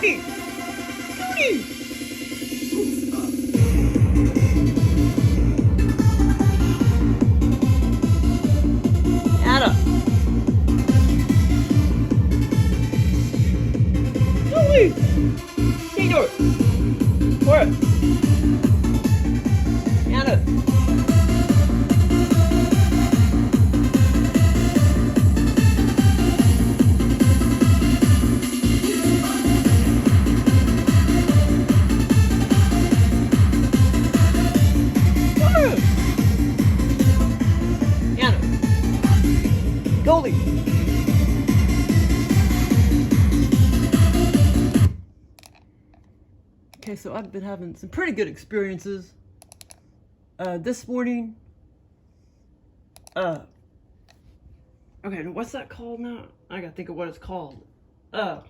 Goody! Goody! Anna! Goody! Hey, door! For it! Anna! Goldie. Okay, so I've been having some pretty good experiences. This morning, okay, what's that called now? I gotta think of what it's called. Yeah,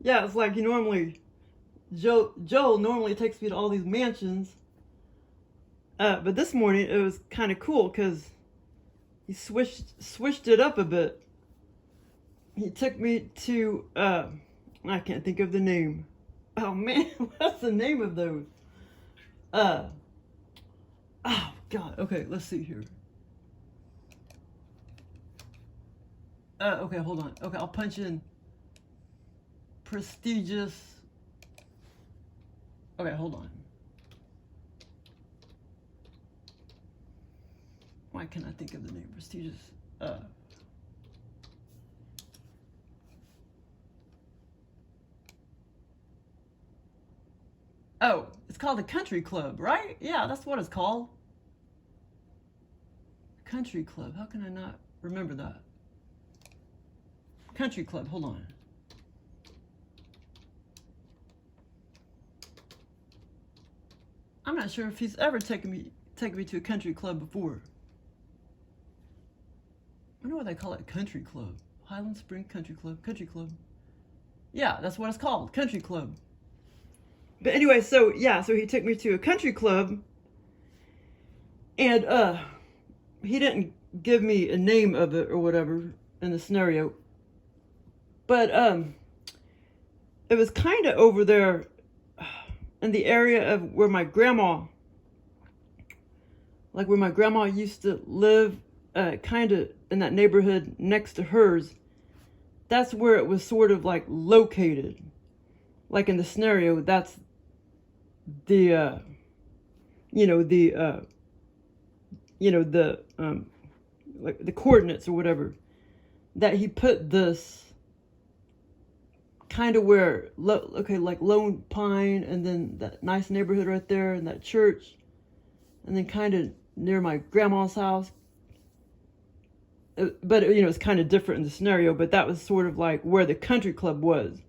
it's like you normally, Joel normally takes me to all these mansions. But this morning it was kind of cool because he switched it up a bit. He took me to, I can't think of the name. Oh man, what's the name of those? Oh God, okay, let's see here. Okay, hold on. Okay, I'll punch in prestigious. Okay, hold on. Why can't I think of the name? Prestigious. Oh, it's called the Country Club, right? Yeah, that's what it's called. Country Club. How can I not remember that? Country Club. Hold on. I'm not sure if he's ever taken me to a country club before. I wonder why they call it Country Club. Highland Spring Country Club. Country Club. Yeah, that's what it's called. Country Club. But anyway, so yeah, so he took me to a country club. And he didn't give me a name of it or whatever in the scenario. But it was kind of over there in the area of where my grandma, like where my grandma used to live, kind of in that neighborhood next to hers. That's where it was sort of like located. Like in the scenario, that's the, like the coordinates or whatever that he put this kind of where, okay, like Lone Pine and then that nice neighborhood right there and that church and then kind of near my grandma's house. But, it's kind of different in the scenario, but that was sort of like where the country club was.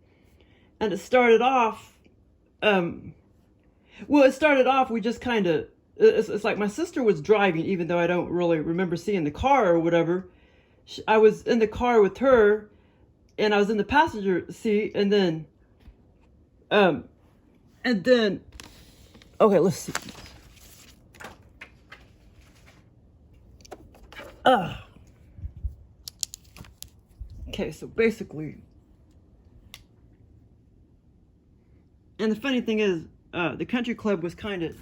And it started off, we just kind of, it's like my sister was driving, even though I don't really remember seeing the car or whatever. I was in the car with her, and I was in the passenger seat, and then, okay, let's see. Okay, so basically, and the funny thing is, the country club was kind of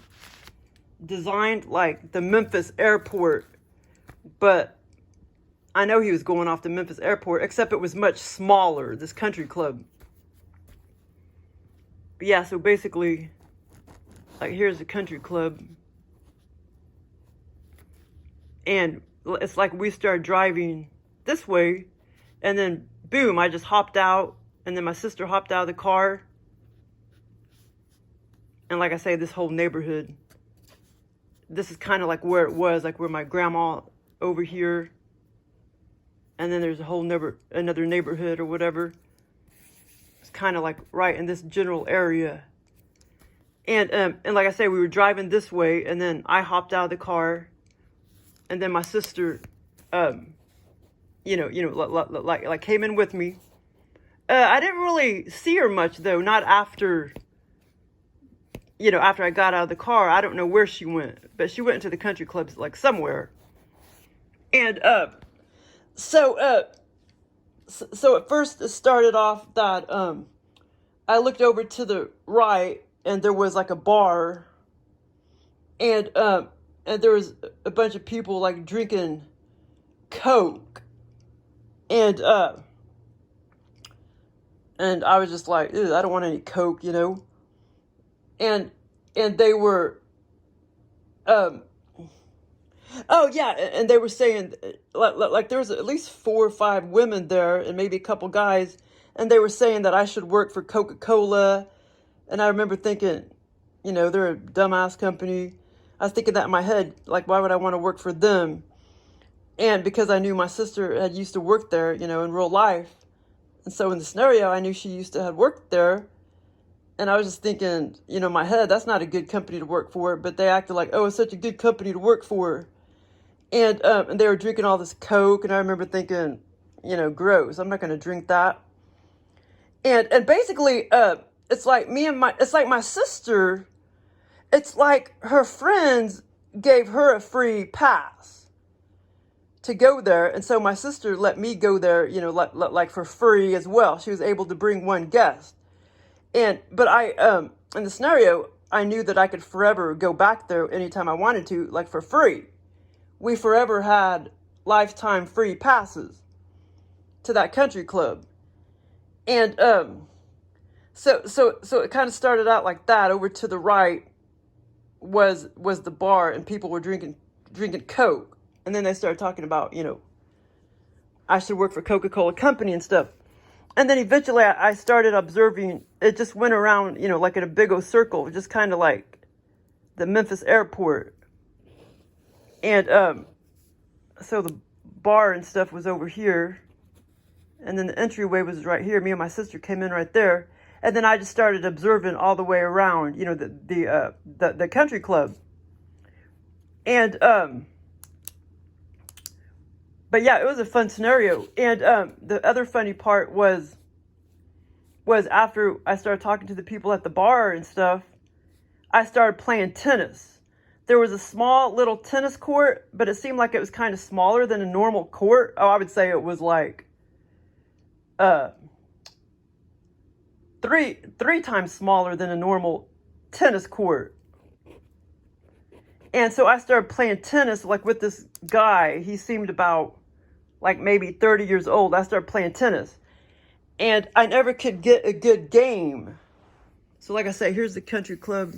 designed like the Memphis airport, but I know he was going off the Memphis airport, except it was much smaller, this country club. But yeah, so basically, like here's the country club. And it's like we started driving this way, and then boom, I just hopped out, and then my sister hopped out of the car. And like I say, this whole neighborhood, this is kind of like where it was, like where my grandma over here. And then there's a whole another neighborhood or whatever. It's kind of like right in this general area. And like I say, we were driving this way, and then I hopped out of the car, and then my sister, like came in with me. I didn't really see her much though, not after. After I got out of the car. I don't know where she went, but she went into the country clubs like somewhere. And so so at first it started off that I looked over to the right and there was like a bar, and there was a bunch of people like drinking Coke, and I was just like, ew, I don't want any Coke, you know. And they were oh yeah, and they were saying like there was at least 4 or 5 women there and maybe a couple guys, and they were saying that I should work for Coca-Cola. And I remember thinking, you know, they're a dumbass company. I was thinking that in my head, like, why would I want to work for them? And because I knew my sister had used to work there, you know, in real life. And so in the scenario, I knew she used to have worked there. And I was just thinking, you know, in my head, that's not a good company to work for. But they acted like, oh, it's such a good company to work for. And they were drinking all this Coke. And I remember thinking, you know, gross. I'm not going to drink that. And basically, it's like it's like my sister, it's like her friends gave her a free pass to go there. And so my sister let me go there, you know, like for free as well. She was able to bring one guest. But I, in the scenario, I knew that I could forever go back there anytime I wanted to, like for free. We forever had lifetime free passes to that country club. And, so it kind of started out like that. Over to the right was the bar, and people were drinking Coke. And then they started talking about, you know, I should work for Coca-Cola Company and stuff. And then eventually I started observing, it just went around, you know, like in a big old circle, just kind of like the Memphis airport. And so the bar and stuff was over here. And then the entryway was right here. Me and my sister came in right there. And then I just started observing all the way around, you know, the country club. And, but yeah, it was a fun scenario. And the other funny part was after I started talking to the people at the bar and stuff, I started playing tennis. There was a small little tennis court, but it seemed like it was kind of smaller than a normal court. Oh, I would say it was like three times smaller than a normal tennis court. And so I started playing tennis like with this guy. He seemed about like maybe 30 years old. I started playing tennis, and I never could get a good game. So like I say, here's the country club.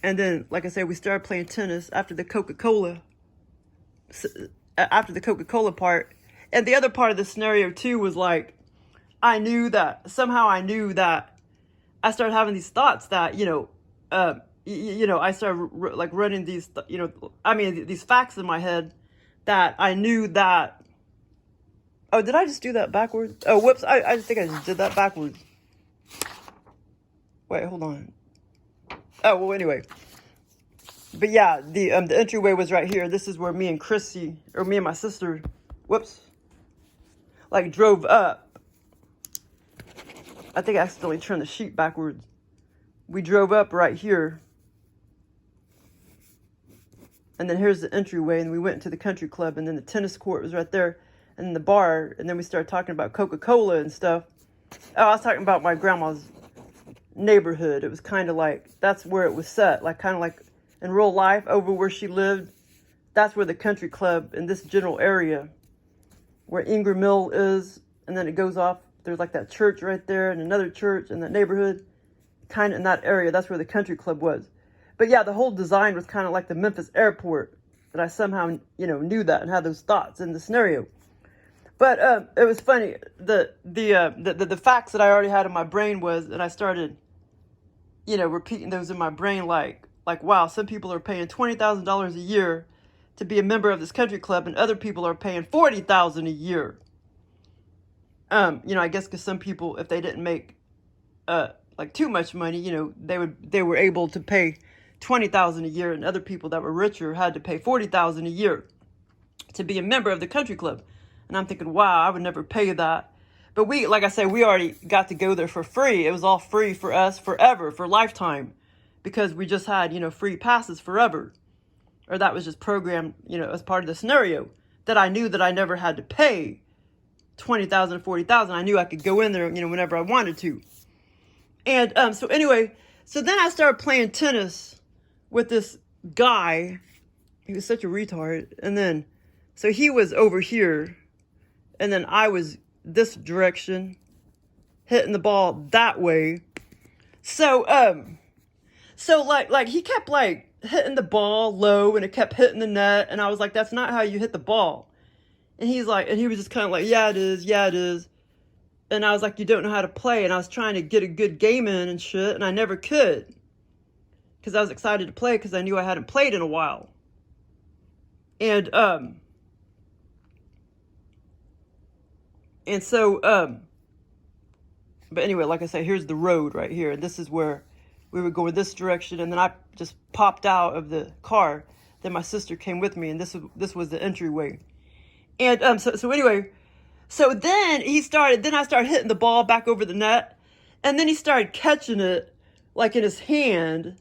And then, like I said, we started playing tennis after the Coca-Cola part. And the other part of the scenario too was like, I knew that I started having these thoughts that, you know, I started like running these, you know, I mean, these facts in my head that I knew that. Oh, did I just do that backwards? Oh, whoops. I think I just did that backwards. Wait, hold on. Oh, well, anyway. But yeah, the entryway was right here. This is where me and my sister, whoops, like drove up. I think I accidentally turned the sheet backwards. We drove up right here. And then here's the entryway, and we went into the country club, and then the tennis court was right there, and then the bar, and then we started talking about Coca-Cola and stuff. Oh, I was talking about my grandma's neighborhood. It was kind of like, that's where it was set, like kind of like in real life over where she lived. That's where the country club in this general area where Ingram Mill is, and then it goes off. There's like that church right there and another church in that neighborhood, kind of in that area. That's where the country club was. But yeah, the whole design was kind of like the Memphis airport, that I somehow, you know, knew that and had those thoughts in the scenario. But it was funny. The facts that I already had in my brain was, and I started, you know, repeating those in my brain, like wow, some people are paying $20,000 a year to be a member of this country club, and other people are paying $40,000 a year. You know, I guess because some people, if they didn't make like too much money, you know, they were able to pay $20,000 a year, and other people that were richer had to pay $40,000 a year to be a member of the country club. And I'm thinking, wow, I would never pay that. But we, like I say, we already got to go there for free. It was all free for us forever, for lifetime, because we just had, you know, free passes forever. Or that was just programmed, you know, as part of the scenario, that I knew that I never had to pay 20,000 or 40,000. I knew I could go in there, you know, whenever I wanted to. And so anyway, so then I started playing tennis with this guy. He was such a retard. And then, so he was over here, and then I was this direction, hitting the ball that way. So, like he kept like hitting the ball low, and it kept hitting the net, and I was like, that's not how you hit the ball. And he's like, and he was just kind of like, yeah, it is, yeah, it is. And I was like, you don't know how to play. And I was trying to get a good game in and shit, and I never could, because I was excited to play because I knew I hadn't played in a while. And so, but anyway, like I say, here's the road right here. And this is where we would go in this direction. And then I just popped out of the car. Then my sister came with me, and this was the entryway. And so anyway, so then I started hitting the ball back over the net. And then he started catching it like in his hand.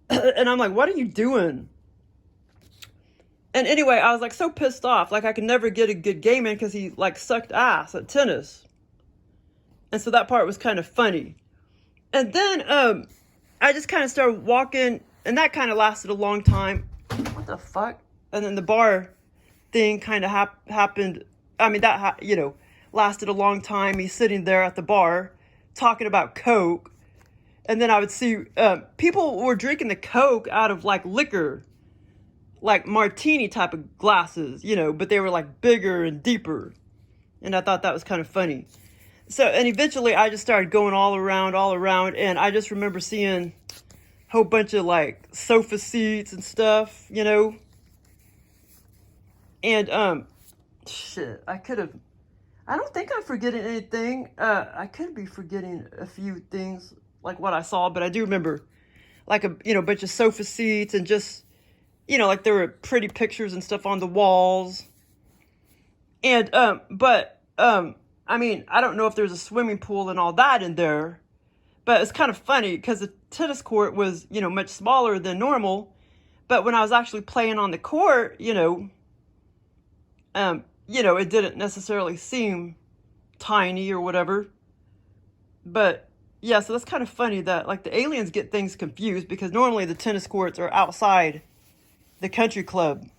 And I'm like, what are you doing? And anyway, I was like so pissed off. Like I could never get a good game in because he like sucked ass at tennis. And so that part was kind of funny. And then I just kind of started walking, and that kind of lasted a long time. What the fuck? And then the bar thing kind of happened. I mean, that, you know, lasted a long time. He's sitting there at the bar talking about Coke. And then I would see people were drinking the Coke out of like liquor, like martini type of glasses, you know, but they were like bigger and deeper. And I thought that was kind of funny. So, and eventually I just started going all around. And I just remember seeing a whole bunch of like sofa seats and stuff, you know. And, shit, I don't think I'm forgetting anything. I could be forgetting a few things like what I saw, but I do remember like a bunch of sofa seats, and just, you know, like there were pretty pictures and stuff on the walls. And, I mean, I don't know if there's a swimming pool and all that in there, but it's kind of funny because the tennis court was, you know, much smaller than normal. But when I was actually playing on the court, you know, it didn't necessarily seem tiny or whatever. But yeah, so that's kind of funny that like the aliens get things confused, because normally the tennis courts are outside the country club,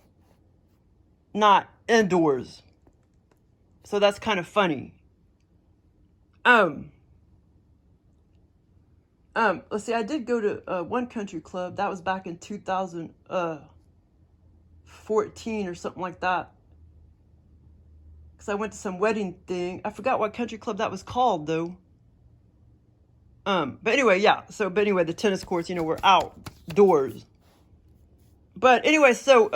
not indoors. So that's kind of funny. Let's see, I did go to one country club. That was back in 2014 or something like that. Because I went to some wedding thing. I forgot what country club that was called, though. But anyway, yeah. But anyway, the tennis courts, you know, were outdoors. But anyway, so,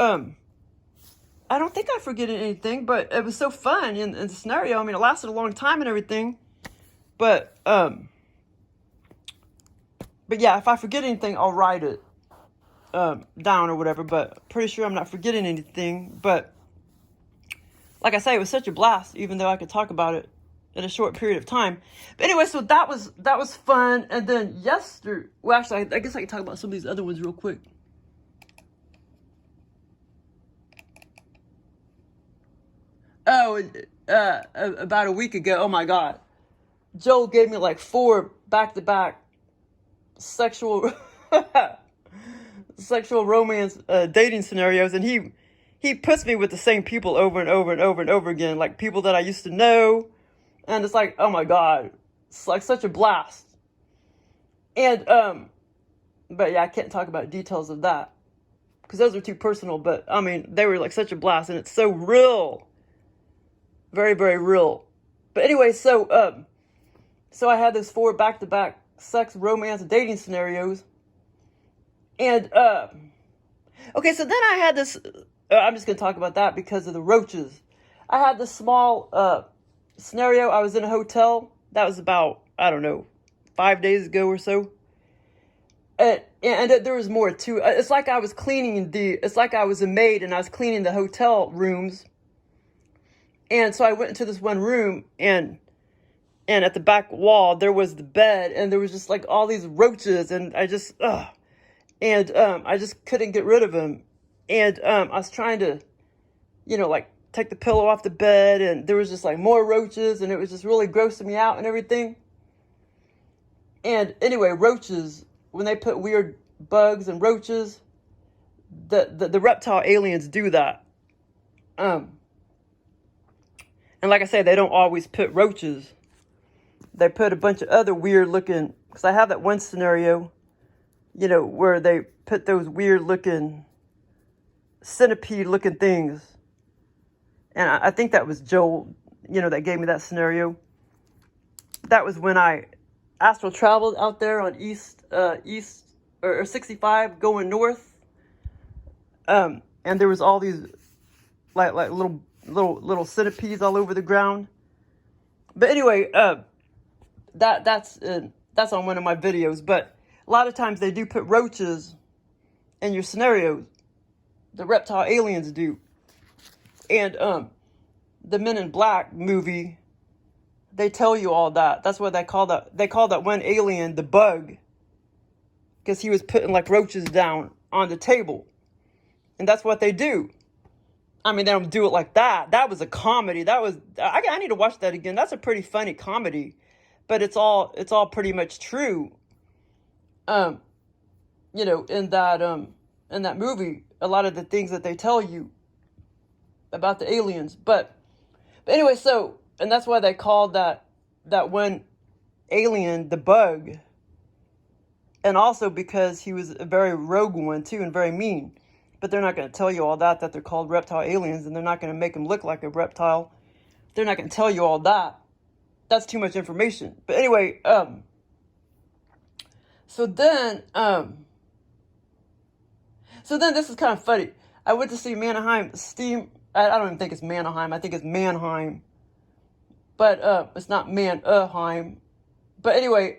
I don't think I'm forgetting anything, but it was so fun in the scenario. I mean, it lasted a long time and everything. But yeah, if I forget anything, I'll write it down or whatever. But pretty sure I'm not forgetting anything. But like I say, it was such a blast, even though I could talk about it in a short period of time. But anyway, so that was fun. And then well, actually, I guess I can talk about some of these other ones real quick. Oh, about a week ago, oh my God, Joel gave me like 4 back-to-back sexual romance dating scenarios, and he puts me with the same people over and over and over and over again, like people that I used to know, and it's like, oh my God, it's like such a blast. And but yeah, I can't talk about details of that because those are too personal, but I mean, they were like such a blast, and it's so real. Very, very real. But anyway, so I had those 4 back-to-back sex, romance, dating scenarios. And, okay, so then I had this, I'm just going to talk about that because of the roaches. I had this small scenario. I was in a hotel. That was about, I don't know, 5 days ago or so. And there was more too. It's like I was it's like I was a maid and I was cleaning the hotel rooms. And so I went into this one room, and at the back wall, there was the bed, and there was just like all these roaches, and I just couldn't get rid of them. And I was trying to, you know, like take the pillow off the bed, and there was just like more roaches, and it was just really grossing me out and everything. And anyway, roaches, when they put weird bugs and roaches, the reptile aliens do that. And like I said, they don't always put roaches. They put a bunch of other weird looking, because I have that one scenario, you know, where they put those weird looking centipede looking things. And I think that was Joel, you know, that gave me that scenario. That was when I astral traveled out there on east or 65 going north. And there was all these like little centipedes all over the ground. But anyway, that's on one of my videos. But a lot of times they do put roaches in your scenarios. The reptile aliens do. And the Men in Black movie, they tell you all that. That's what they call that. They call that one alien the bug, because he was putting like roaches down on the table. And that's what they do. I mean, they don't do it like that. That was a comedy. That was, I need to watch that again. That's a pretty funny comedy, but it's all pretty much true. You know, in that movie, a lot of the things that they tell you about the aliens. But anyway, so, and that's why they called that one alien the bug. And also because he was a very rogue one too, and very mean. But they're not going to tell you all that they're called reptile aliens, and they're not going to make them look like a reptile. They're not going to tell you all that. That's too much information. But anyway, so then this is kind of funny. I went to see Mannheim Steam. I don't even think it's Mannheim. I think it's Mannheim. But it's not Mannheim. But anyway,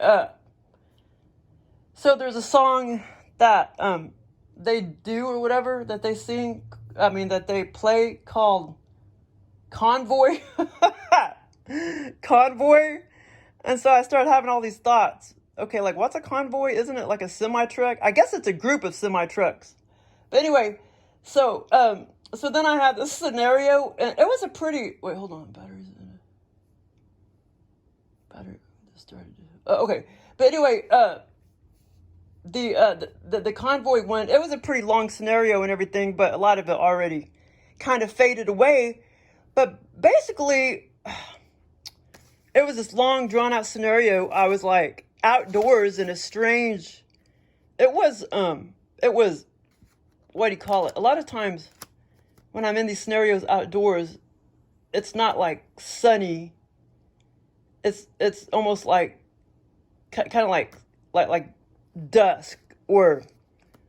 so there's a song that they do or whatever, that they sing, that they play, called Convoy. Convoy. And so I started having all these thoughts. Okay, like, what's a convoy? Isn't it like a semi-truck? I guess it's a group of semi-trucks. But anyway, so then I had this scenario, and it was a pretty, wait, hold on, batteries in it. Battery started. Okay, but anyway, the convoy one, it was a pretty long scenario and everything, but a lot of it already kind of faded away. But basically, it was this long, drawn-out scenario. I was like outdoors in a strange. It was what do you call it? A lot of times when I'm in these scenarios outdoors, it's not like sunny. It's almost like kind of like dusk or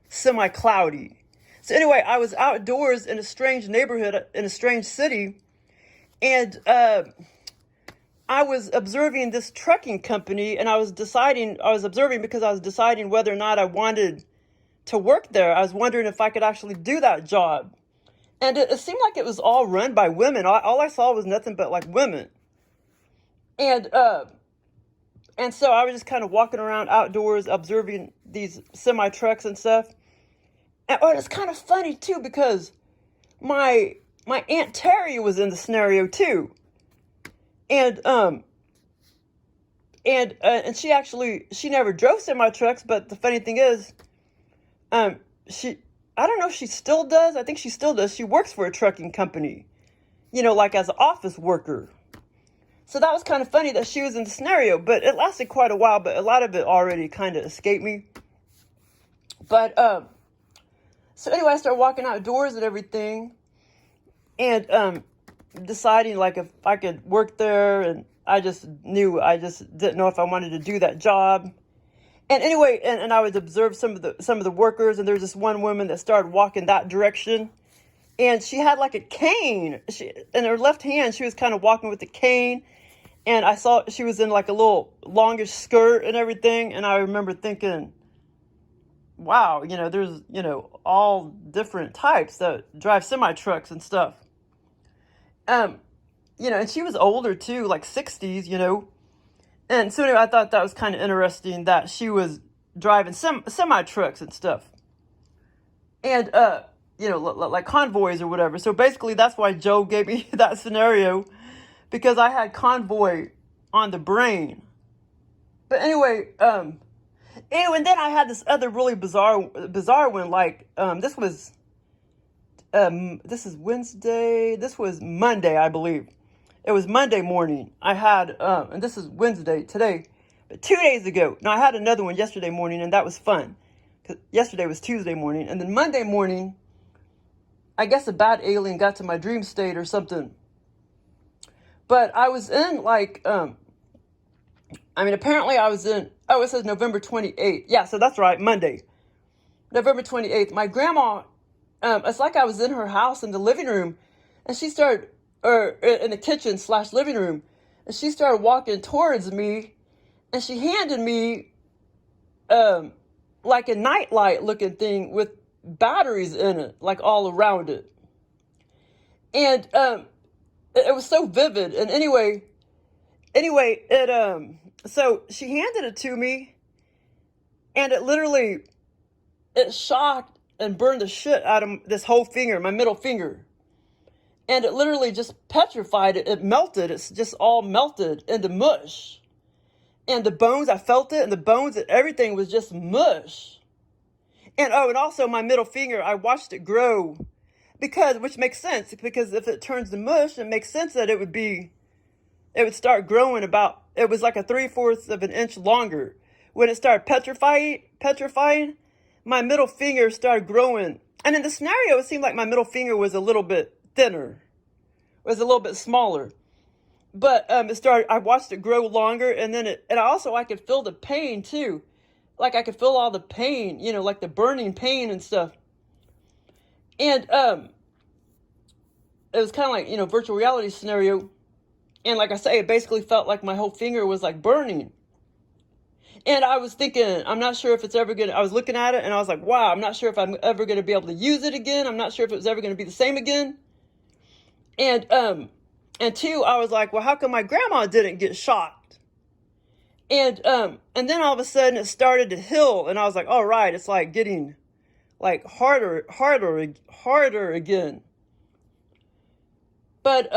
semi-cloudy. So anyway, I was outdoors in a strange neighborhood, in a strange city, and I was observing this trucking company, and I was observing because I was deciding whether or not I wanted to work there. I was wondering if I could actually do that job. And it seemed like it was all run by women. All I saw was nothing but like women. And so I was just kind of walking around outdoors, observing these semi-trucks and stuff. And it's kind of funny too, because my Aunt Terry was in the scenario too. And she never drove semi-trucks, but the funny thing is, I don't know if she still does. I think she still does. She works for a trucking company, you know, like as an office worker. So that was kind of funny that she was in the scenario, but it lasted quite a while, but a lot of it already kind of escaped me. But, so anyway, I started walking outdoors and everything, and, deciding like if I could work there, and I just didn't know if I wanted to do that job. And anyway, and I would observe some of the workers, and there's this one woman that started walking that direction, and she had like a cane. In her left hand, she was kind of walking with a cane, and I saw she was in like a little longish skirt and everything, and I remember thinking, wow, you know, there's, you know, all different types that drive semi-trucks and stuff. You know, and she was older too, like 60s, you know. And so anyway, I thought that was kind of interesting that she was driving semi-trucks and stuff. And, like convoys or whatever. So basically, that's why Joe gave me that scenario, because I had convoy on the brain. But anyway, and then I had this other really bizarre one. Like, this is Wednesday. This was Monday, I believe. It was Monday morning. I had, and this is Wednesday today, but 2 days ago. Now I had another one yesterday morning, and that was fun. Cause yesterday was Tuesday morning, and then Monday morning, I guess a bad alien got to my dream state or something. But I was in like, apparently I was in, it says November 28th. Yeah, so that's right, Monday. November 28th. My grandma, it's like I was in her house in the living room, and she started, or in the kitchen / living room, and she started walking towards me, and she handed me, like a nightlight looking thing with batteries in it, like all around it. And, it was so vivid. And anyway, so she handed it to me, and it shocked and burned the shit out of this whole finger, my middle finger. And it literally just petrified it. It melted. It's just all melted into mush. And the bones, I felt it, and the bones and everything was just mush. And also my middle finger, I watched it grow, which makes sense, because if it turns to mush, it makes sense that it would start growing it was like a 3/4 of an inch longer. When it started petrifying, my middle finger started growing. And in the scenario, it seemed like my middle finger was a little bit thinner, was a little bit smaller. But I watched it grow longer, and then I could feel the pain too. Like I could feel all the pain, like the burning pain and stuff. And it was kind of like, virtual reality scenario. And like I say, it basically felt like my whole finger was like burning. And I was thinking, I'm not sure if it's ever I was looking at it, and I was like, wow, I'm not sure if I'm ever going to be able to use it again. I'm not sure if it was ever going to be the same again. And two, I was like, well, how come my grandma didn't get shot? And then all of a sudden it started to heal, and I was like, all right, it's like getting like harder again. But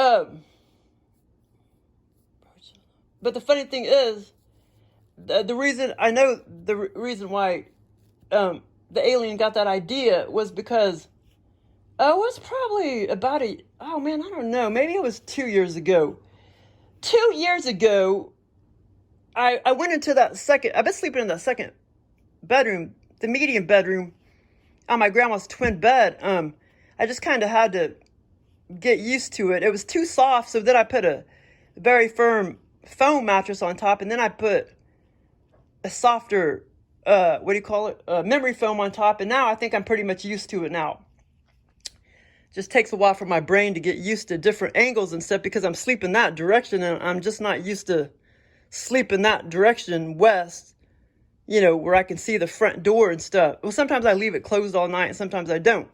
the funny thing is, the reason why the alien got that idea was because it was probably about I don't know, maybe it was 2 years ago. 2 years ago, I went into I've been sleeping in that second bedroom, the medium bedroom, on my grandma's twin bed. I just kind of had to get used to it. It was too soft, so then I put a very firm foam mattress on top, and then I put a softer, memory foam on top, and now I think I'm pretty much used to it now. Just takes a while for my brain to get used to different angles and stuff, because I'm sleeping that direction, and I'm just not used to sleeping that direction west, where I can see the front door and stuff. Well, sometimes I leave it closed all night, and sometimes I don't.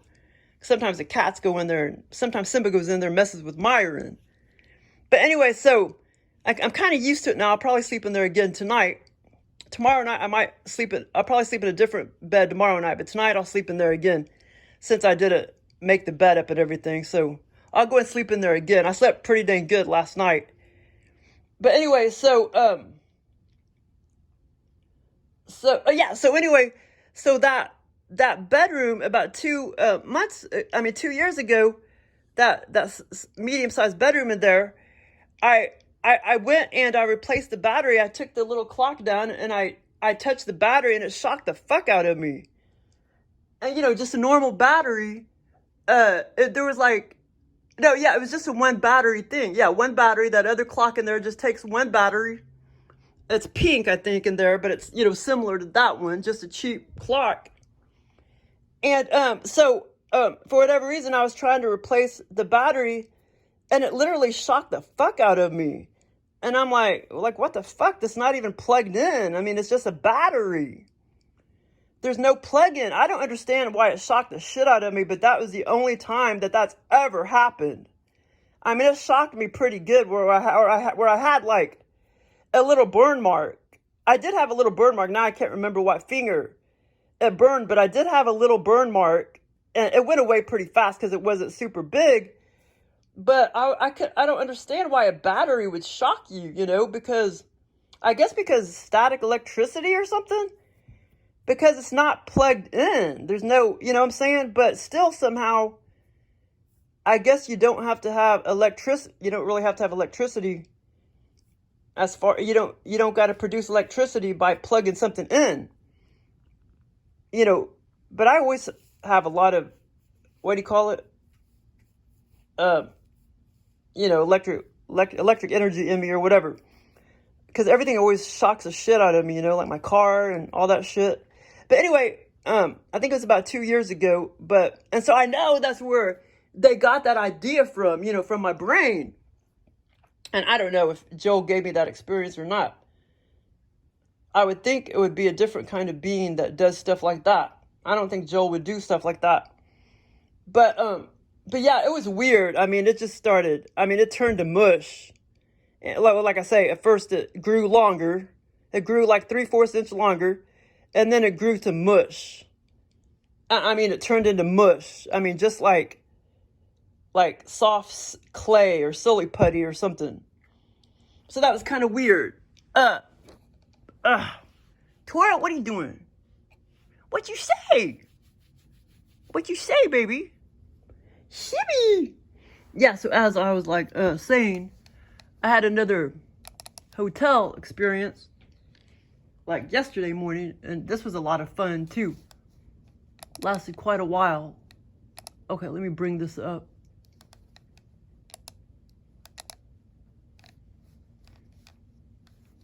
Sometimes the cats go in there, and sometimes Simba goes in there and messes with Myron. But anyway, so I'm kind of used to it now. I'll probably sleep in there again tonight. Tomorrow night, I'll probably sleep in a different bed tomorrow night, but tonight I'll sleep in there again, since I did make the bed up and everything. So I'll go and sleep in there again. I slept pretty dang good last night. But anyway, so that bedroom about 2 years ago, that medium-sized bedroom in there, I went and I replaced the battery. I took the little clock down, and I touched the battery, and it shocked the fuck out of me. And just a normal battery, it was just a one battery thing. Yeah, one battery. That other clock in there just takes one battery. It's pink, I think, in there, but it's, similar to that one, just a cheap clock. And for whatever reason, I was trying to replace the battery, and it literally shocked the fuck out of me. And I'm like, what the fuck? That's not even plugged in. I mean, it's just a battery. There's no plug-in. I don't understand why it shocked the shit out of me, but that was the only time that's ever happened. I mean, it shocked me pretty good where I had like a little burn mark. I did have a little burn mark. Now I can't remember what finger it burned, but I did have a little burn mark And it went away pretty fast because it wasn't super big. But I don't understand why a battery would shock you, you know, because I guess because static electricity or something. Because it's not plugged in. There's no, you know what I'm saying? But still somehow, I guess you don't have to have electricity. You don't really have to have electricity as far, you don't got to produce electricity by plugging something in. You know, but I always have a lot of, what do you call it? You know, electric energy in me or whatever. Because everything always shocks the shit out of me, you know, like my car and all that shit. But anyway, I think it was about 2 years ago. And so I know that's where they got that idea from, you know, from my brain. And I don't know if Joel gave me that experience or not. I would think it would be a different kind of being that does stuff like that. I don't think Joel would do stuff like that. But yeah, it was weird. I mean, it just started, I mean, it turned to mush. And like I say, at first it grew longer. It grew like 3/4 inch longer. And then it grew to mush. I mean, it turned into mush. I mean, just like soft clay or silly putty or something. So that was kind of weird. Twirl, what are you doing? What you say? What you say, baby? Shibby. Yeah, so as I was like saying, I had another hotel experience like yesterday morning, and this was a lot of fun too. Lasted quite a while. Okay, let me bring this up.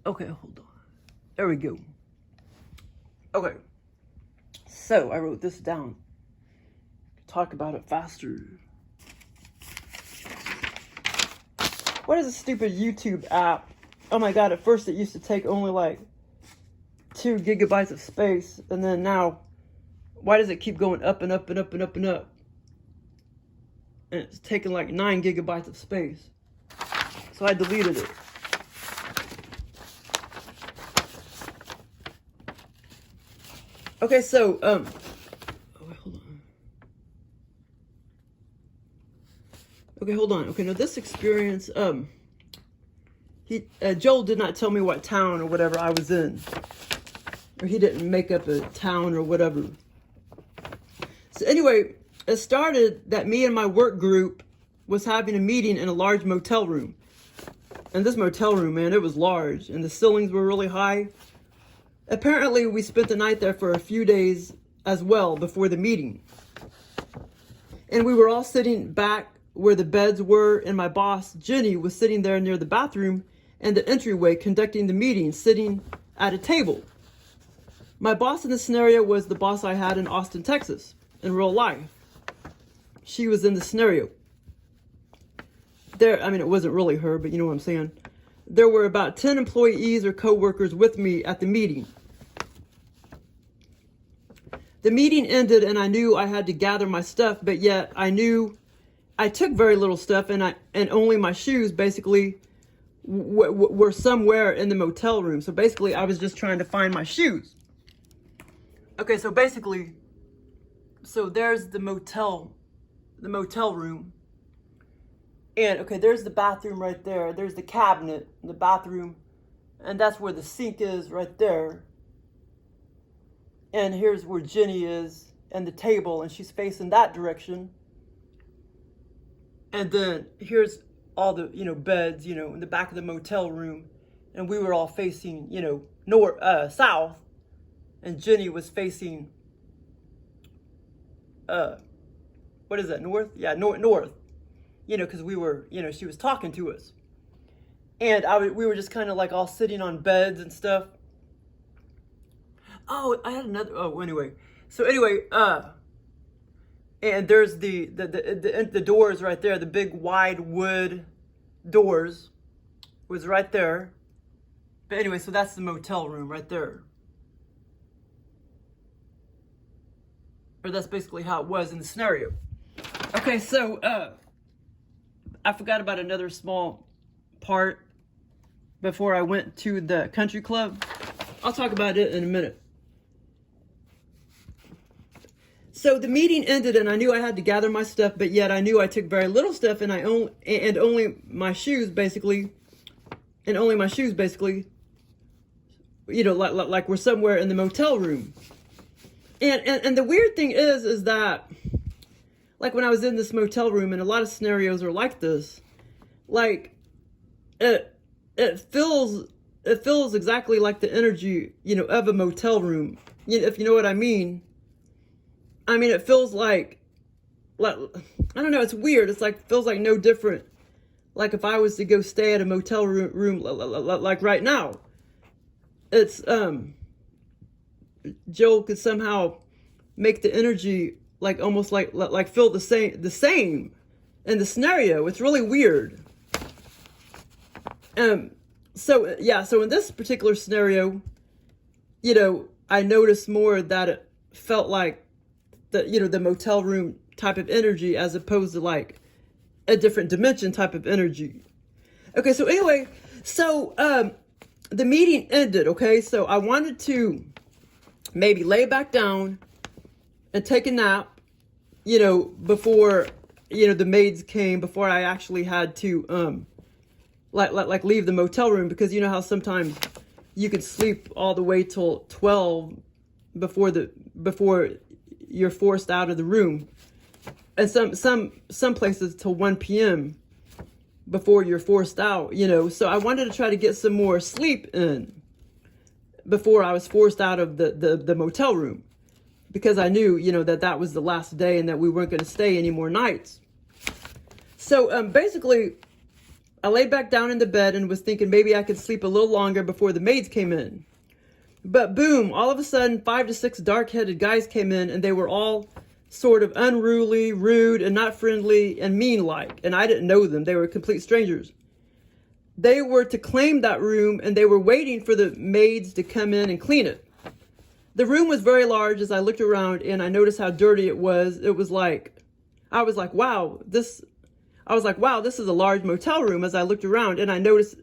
Okay, hold on. There we go. Okay. So I wrote this down. Talk about it faster. What is a stupid YouTube app? Oh my god, at first it used to take only like 2 gigabytes of space, and then now, why does it keep going up and up and up and up and up? And it's taking like 9 gigabytes of space. So I deleted it. Okay, so, oh wait, hold on. Okay, hold on. Okay, now this experience, Joel did not tell me what town or whatever I was in. Or he didn't make up a town or whatever. So anyway, it started that me and my work group was having a meeting in a large motel room. And this motel room, man, it was large. And the ceilings were really high. Apparently, we spent the night there for a few days as well before the meeting. And we were all sitting back where the beds were, and my boss, Jenny, was sitting there near the bathroom and the entryway conducting the meeting, sitting at a table. My boss in the scenario was the boss I had in Austin, Texas, in real life. She was in the scenario. I mean, it wasn't really her, but you know what I'm saying. There were about 10 employees or co-workers with me at the meeting. The meeting ended and I knew I had to gather my stuff, but yet I knew I took very little stuff, and only my shoes basically were somewhere in the motel room. So basically I was just trying to find my shoes. Okay, so basically, so there's the motel room. And okay, there's the bathroom right there. There's the cabinet in the bathroom. And that's where the sink is right there. And here's where Jenny is and the table, and she's facing that direction. And then here's all the, beds, in the back of the motel room. And we were all facing, south. And Jenny was facing, what is that, north? Yeah, north. Because we were, she was talking to us. And we were just kind of like all sitting on beds and stuff. Oh, I had another, anyway. So anyway, and there's the doors right there, the big wide wood doors was right there. But anyway, so that's the motel room right there. Or that's basically how it was in the scenario. Okay, so I forgot about another small part before I went to the country club. I'll talk about it in a minute. So the meeting ended, and I knew I had to gather my stuff, but yet I knew I took very little stuff, and only my shoes basically, you know, like we're somewhere in the motel room. And the weird thing is that, like when I was in this motel room, and a lot of scenarios are like this, like it feels exactly like the energy, you know, of a motel room, you know, if you know what I mean. I mean, it feels like I don't know, it's weird. It's like, feels like no different. Like if I was to go stay at a motel room like right now, it's, Joel could somehow make the energy like almost like feel the same in the scenario. It's really weird. So yeah, so in this particular scenario, you know, I noticed more that it felt like the, you know, the motel room type of energy as opposed to like a different dimension type of energy. Okay, so anyway, so the meeting ended, okay? So I wanted to maybe lay back down and take a nap, you know, before, you know, the maids came, before I actually had to like leave the motel room, because you know how sometimes you could sleep all the way till 12 before you're forced out of the room, and some places till 1 p.m. before you're forced out, you know. So I wanted to try to get some more sleep in before I was forced out of the motel room, because I knew, you know, that was the last day and that we weren't going to stay any more nights. So basically, I laid back down in the bed and was thinking maybe I could sleep a little longer before the maids came in. But boom, all of a sudden, 5 to 6 dark-headed guys came in, and they were all sort of unruly, rude, and not friendly, and mean-like. And I didn't know them. They were complete strangers. They were to claim that room, and they were waiting for the maids to come in and clean it. The room was very large. As I looked around, and I noticed how dirty it was. It was like, I was like, wow, this is a large motel room. As I looked around, and I noticed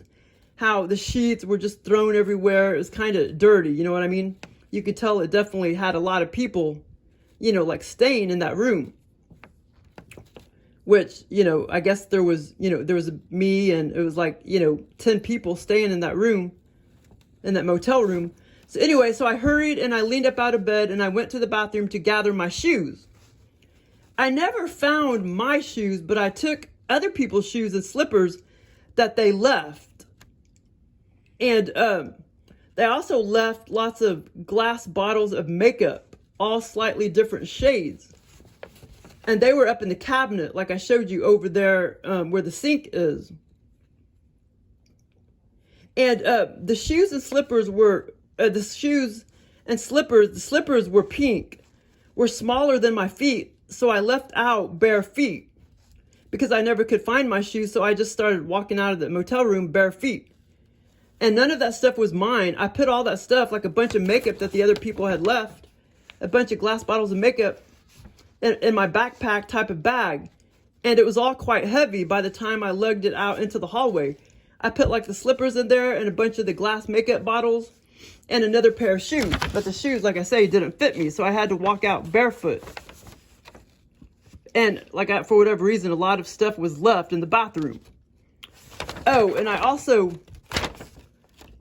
how the sheets were just thrown everywhere. It was kind of dirty, you know what I mean? You could tell it definitely had a lot of people, you know, like staying in that room. Which, you know, I guess there was me, and it was like, you know, 10 people staying in that room, in that motel room. So anyway, so I hurried and I leaned up out of bed and I went to the bathroom to gather my shoes. I never found my shoes, but I took other people's shoes and slippers that they left. And they also left lots of glass bottles of makeup, all slightly different shades. And they were up in the cabinet, like I showed you over there, where the sink is. And the shoes and slippers were, the slippers were pink, were smaller than my feet. So I left out bare feet because I never could find my shoes. So I just started walking out of the motel room bare feet. And none of that stuff was mine. I put all that stuff, like a bunch of makeup that the other people had left, a bunch of glass bottles of makeup, in my backpack type of bag. And it was all quite heavy by the time I lugged it out into the hallway. I put like the slippers in there and a bunch of the glass makeup bottles and another pair of shoes. But the shoes, like I say, didn't fit me. So I had to walk out barefoot. And like for whatever reason, a lot of stuff was left in the bathroom. Oh, and I also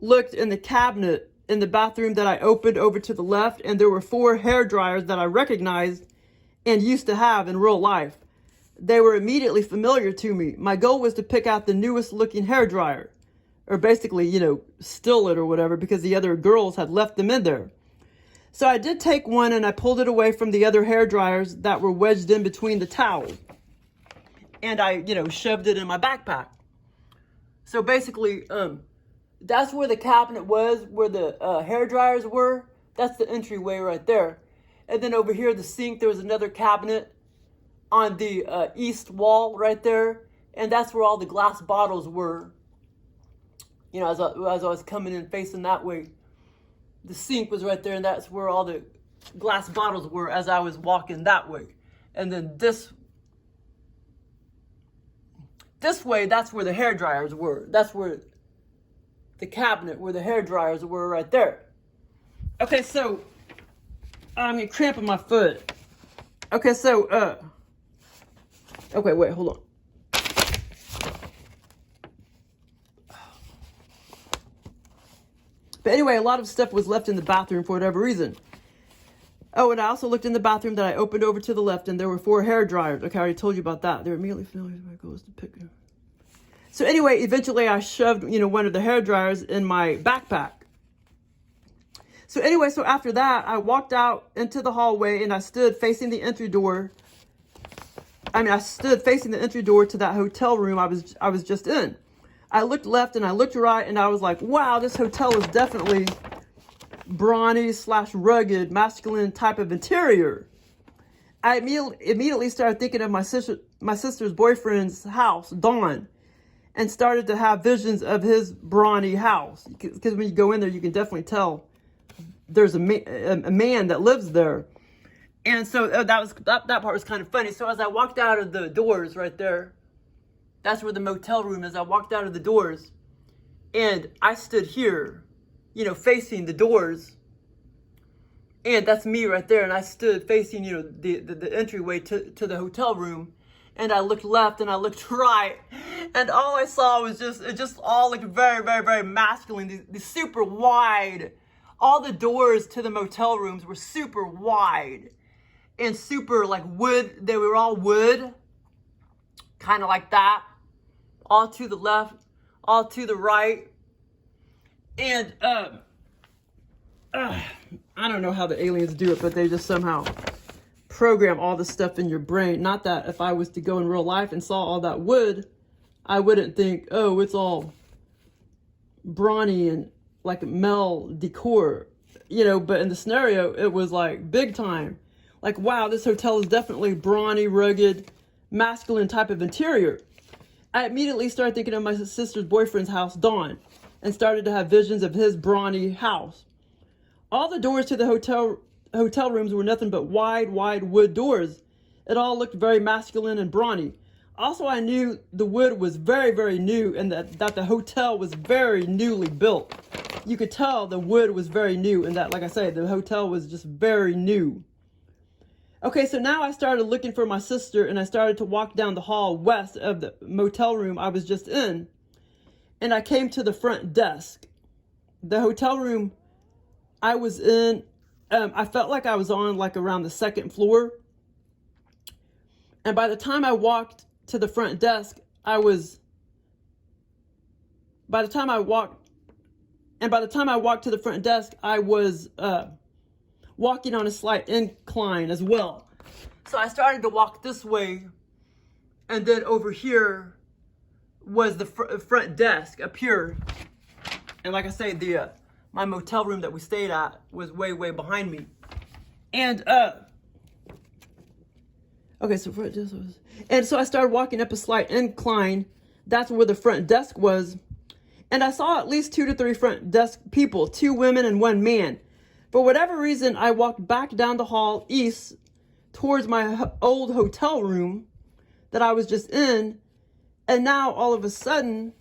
looked in the cabinet in the bathroom that I opened over to the left, and there were 4 hair dryers that I recognized and used to have in real life. They were immediately familiar to me. My goal was to pick out the newest looking hair dryer, or basically, you know, steal it or whatever, because the other girls had left them in there. So I did take one and I pulled it away from the other hair dryers that were wedged in between the towels. And I, you know, shoved it in my backpack. So basically, that's where the cabinet was, where the hair dryers were. That's the entryway right there. And then over here, the sink, there was another cabinet on the east wall right there. And that's where all the glass bottles were. You know, as I was coming in facing that way, the sink was right there, and that's where all the glass bottles were as I was walking that way. And then this way, that's where the hair dryers were. That's where the cabinet where the hair dryers were right there. Okay, so I'm cramping my foot. Okay, so, okay, wait, hold on. But anyway, a lot of stuff was left in the bathroom for whatever reason. Oh, and I also looked in the bathroom that I opened over to the left, and there were 4 hair dryers. Okay, I already told you about that. They were immediately familiar with my goals to pick. So anyway, eventually I shoved, one of the hair dryers in my backpack. So anyway, so after that, I walked out into the hallway and I stood facing the entry door. I stood facing the entry door to that hotel room I was just in. I looked left and I looked right and I was like, wow, this hotel is definitely brawny/rugged, masculine type of interior. I immediately started thinking of my sister's boyfriend's house, Dawn, and started to have visions of his brawny house. Because when you go in there, you can definitely tell there's a man that lives there. And so that part was kind of funny. So as I walked out of the doors right there, that's where the motel room is. I walked out of the doors and I stood here, facing the doors. And that's me right there. And I stood facing, the entryway to the hotel room. And I looked left and I looked right. And all I saw was it just all looked very, very, very masculine. These super wide. All the doors to the motel rooms were super wide. And super like wood. They were all wood. Kind of like that. All to the left. All to the right. And, I don't know how the aliens do it, but they just somehow program all the stuff in your brain. Not that if I was to go in real life and saw all that wood, I wouldn't think, oh, it's all brawny and like male decor, but in the scenario, it was like big time. Like, wow, this hotel is definitely brawny, rugged, masculine type of interior. I immediately started thinking of my sister's boyfriend's house, Dawn, and started to have visions of his brawny house. All the doors to the hotel rooms were nothing but wide wood doors. It all looked very masculine and brawny. Also, I knew the wood was very, very new and that the hotel was very newly built. You could tell the wood was very new and that, like I said, the hotel was just very new. Okay, so now I started looking for my sister and I started to walk down the hall west of the motel room I was just in. And I came to the front desk. The hotel room I was in, I felt like I was on like around the 2nd floor. And by the time I walked to the front desk, by the time I walked to the front desk, I was walking on a slight incline as well. So I started to walk this way, and then over here was the front desk up here. And like I say, my motel room that we stayed at was way behind me. And okay, so front desk was, and so I started walking up a slight incline. That's where the front desk was. And I saw at least 2 to 3 front desk people, 2 women and 1 man. For whatever reason, I walked back down the hall east towards my old hotel room that I was just in. And now all of a sudden,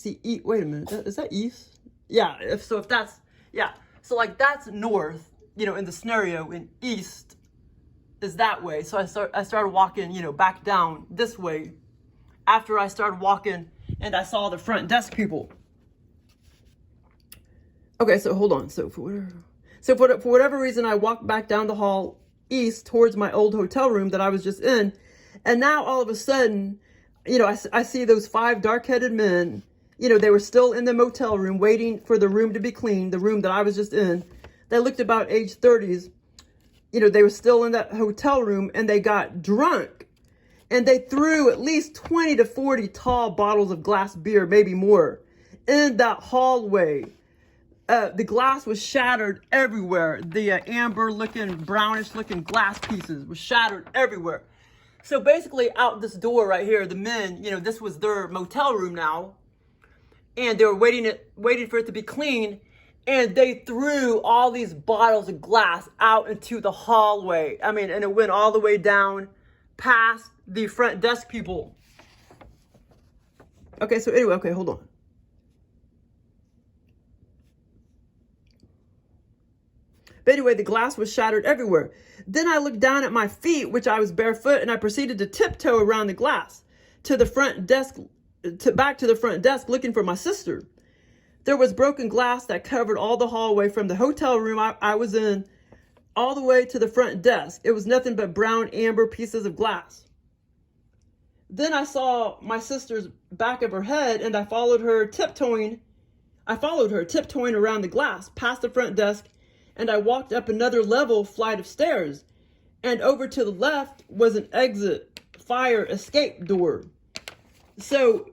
wait a minute, is that east? Yeah, if that's, yeah. So like that's north, in the scenario, and east is that way. So I started walking, back down this way after I started walking and I saw the front desk people. Okay, so hold on. So for whatever reason, I walked back down the hall east towards my old hotel room that I was just in. And now all of a sudden, I see those 5 dark-headed men. They were still in the motel room waiting for the room to be cleaned, the room that I was just in. They looked about age 30s. They were still in that hotel room and they got drunk. And they threw at least 20 to 40 tall bottles of glass beer, maybe more, in that hallway. The glass was shattered everywhere. The amber-looking, brownish-looking glass pieces were shattered everywhere. So basically, out this door right here, the men, this was their motel room now. And they were waiting for it to be clean. And they threw all these bottles of glass out into the hallway. And it went all the way down past the front desk people. Okay, so anyway, okay, hold on. But anyway, the glass was shattered everywhere. Then I looked down at my feet, which I was barefoot, and I proceeded to tiptoe around the glass to the front desk, back to the front desk, looking for my sister. There was broken glass that covered all the hallway from the hotel room I was in all the way to the front desk. It was nothing but brown amber pieces of glass. Then I saw my sister's back of her head, and I followed her tiptoeing around the glass, past the front desk, and I walked up another level flight of stairs. And over to the left was an exit fire escape door. So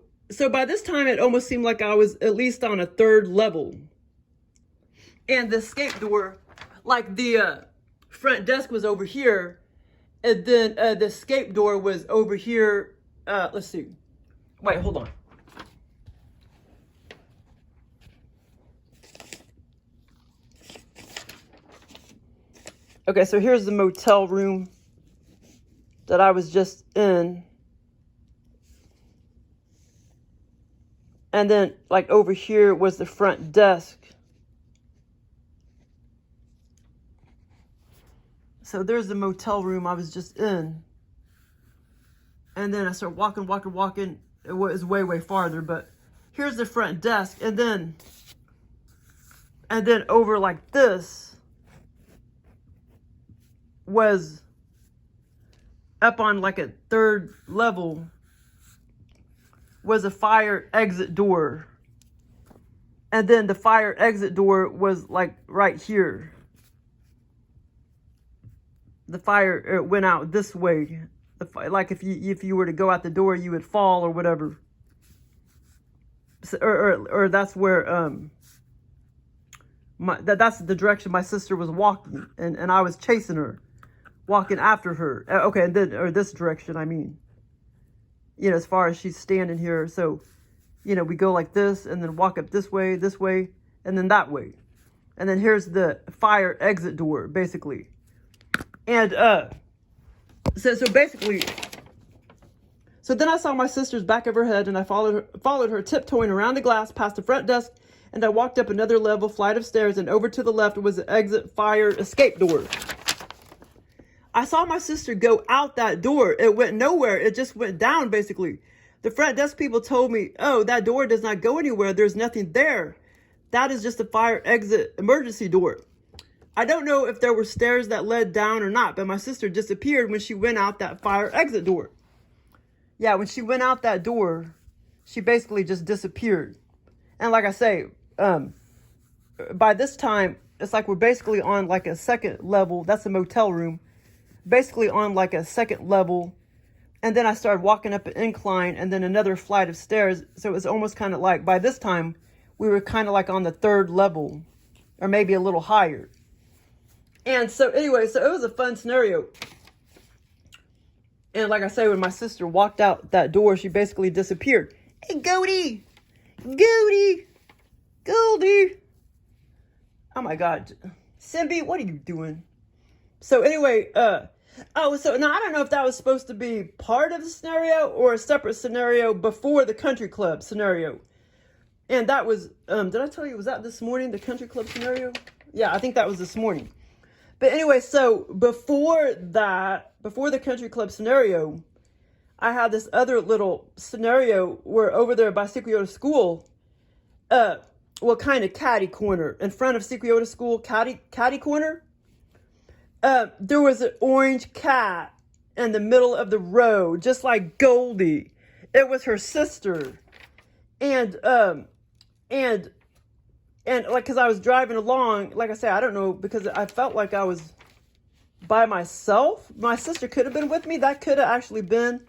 by this time, it almost seemed like I was at least on a third level. And the escape door, like the front desk was over here, and then the escape door was over here. Let's see. Wait, hold on. Okay, so here's the motel room that I was just in. And then, like, over here was the front desk. So there's the motel room I was just in. And then I started walking. It was way farther, but here's the front desk. And then over like this was up on like a third level was a fire exit door. And then the fire exit door was like right here. The fire went out this way. Like if you were to go out the door, you would fall or whatever. So, or that's where that's the direction my sister was walking, and I was chasing her, walking after her. Okay, and then or this direction, I mean. You know, as far as she's standing here, so you know, we go like this and then walk up this way, and then that way. And then here's the fire exit door, basically. And so basically, so then I saw my sister's back of her head, and I followed her tiptoeing around the glass past the front desk, and I walked up another level flight of stairs, and over to the left was the exit fire escape door. I saw my sister go out that door. It went nowhere. It just went down, basically. The front desk people told me, oh, that door does not go anywhere. There's nothing there. That is just a fire exit emergency door. I don't know if there were stairs that led down or not, but my sister disappeared when she went out that fire exit door. Yeah, when she went out that door, she basically just disappeared. And like I say, by this time, it's like we're basically on like a second level. That's a motel room. Basically on like a second level. And then I started walking up an incline and then another flight of stairs. So it was almost kind of like, by this time, we were kind of like on the third level or maybe a little higher. And so anyway, so it was a fun scenario. And like I say, when my sister walked out that door, she basically disappeared. Hey, Goldie! Goldie! Oh my God. Simbi, what are you doing? So anyway, so now I don't know if that was supposed to be part of the scenario or a separate scenario before the country club scenario. And that was, did I tell you, was that this morning, the country club scenario? Yeah, I think that was this morning. But anyway, so before the country club scenario, I had this other little scenario where over there by Secuyota School, kind of catty corner, in front of Secuyota School, catty corner, there was an orange cat in the middle of the road, just like Goldie. It was her sister. And like, cause I was driving along, like I said, I don't know, because I felt like I was by myself. My sister could have been with me. That could have actually been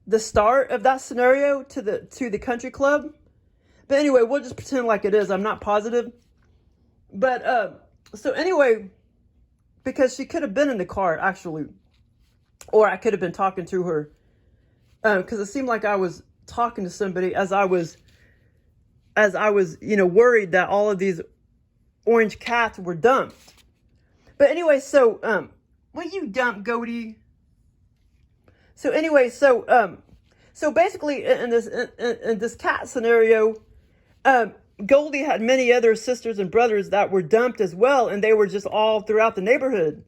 the start of that scenario to the country club. But anyway, we'll just pretend like it is. I'm not positive. But, so anyway, because she could have been in the car actually, or I could have been talking to her. Cause it seemed like I was talking to somebody as I was, worried that all of these orange cats were dumped. But anyway, so, what you dump, Goldie? So anyway, so basically in this cat scenario, Goldie had many other sisters and brothers that were dumped as well. And they were just all throughout the neighborhood.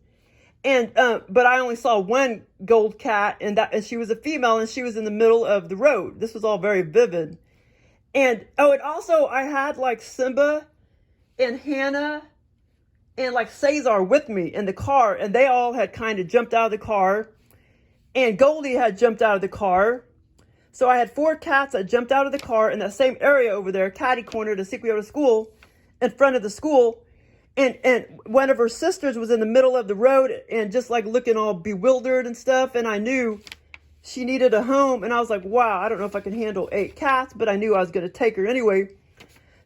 And but I only saw one gold cat, and she was a female, and she was in the middle of the road. This was all very vivid. And and also I had like Simba and Hannah and like Cesar with me in the car, and they all had kind of jumped out of the car, and Goldie had jumped out of the car. So I had 4 cats that jumped out of the car in that same area over there, catty corner to Sequoia School, in front of the school. And one of her sisters was in the middle of the road and just like looking all bewildered and stuff. And I knew she needed a home. And I was like, wow, I don't know if I can handle 8 cats, but I knew I was going to take her anyway.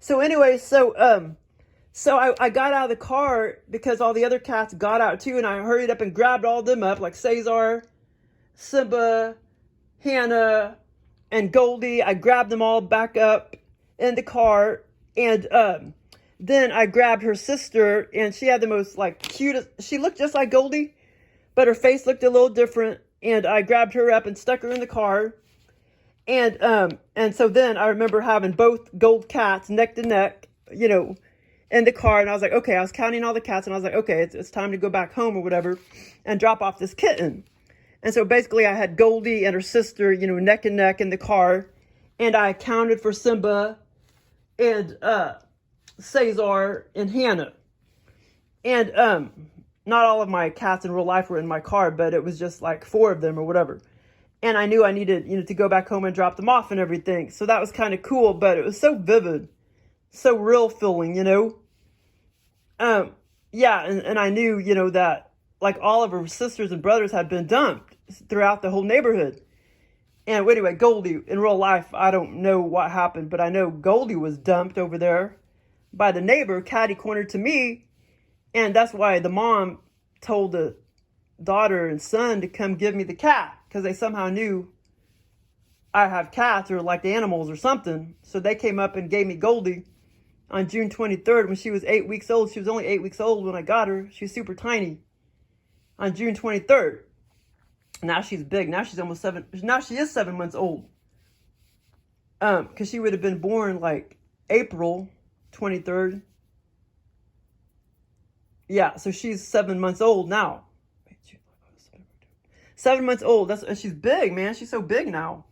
So anyway, so I got out of the car because all the other cats got out too. And I hurried up and grabbed all of them up, like Cesar, Simba, Hannah, and Goldie. I grabbed them all back up in the car. And then I grabbed her sister, and she had the most like cutest, she looked just like Goldie, but her face looked a little different. And I grabbed her up and stuck her in the car. And so then I remember having both gold cats neck to neck, you know, in the car. And I was like, okay, I was counting all the cats, and I was like, okay, it's time to go back home or whatever and drop off this kitten. And so basically I had Goldie and her sister, you know, neck and neck in the car. And I accounted for Simba and Cesar and Hannah. And not all of my cats in real life were in my car, but it was just like 4 of them or whatever. And I knew I needed, you know, to go back home and drop them off and everything. So that was kind of cool, but it was so vivid, so real feeling, you know. Yeah, and I knew, you know, that like all of her sisters and brothers had been dumped throughout the whole neighborhood. And anyway, Goldie, in real life, I don't know what happened, but I know Goldie was dumped over there by the neighbor, catty corner to me. And that's why the mom told the daughter and son to come give me the cat, because they somehow knew I have cats or liked animals or something. So they came up and gave me Goldie on June 23rd when she was 8 weeks old. She was only 8 weeks old when I got her. She was super tiny on June 23rd. Now she's big. Now she's almost 7. Now she is 7 months old. Because she would have been born like April 23rd. Yeah, so she's 7 months old now. 7 months old. And she's big, man. She's so big now.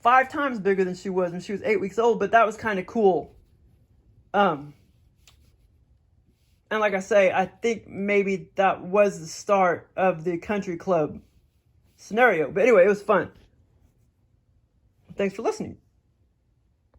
5 times bigger than she was when she was 8 weeks old. But that was kind of cool. And like I say, I think maybe that was the start of the country club scenario. But anyway, it was fun. Thanks for listening.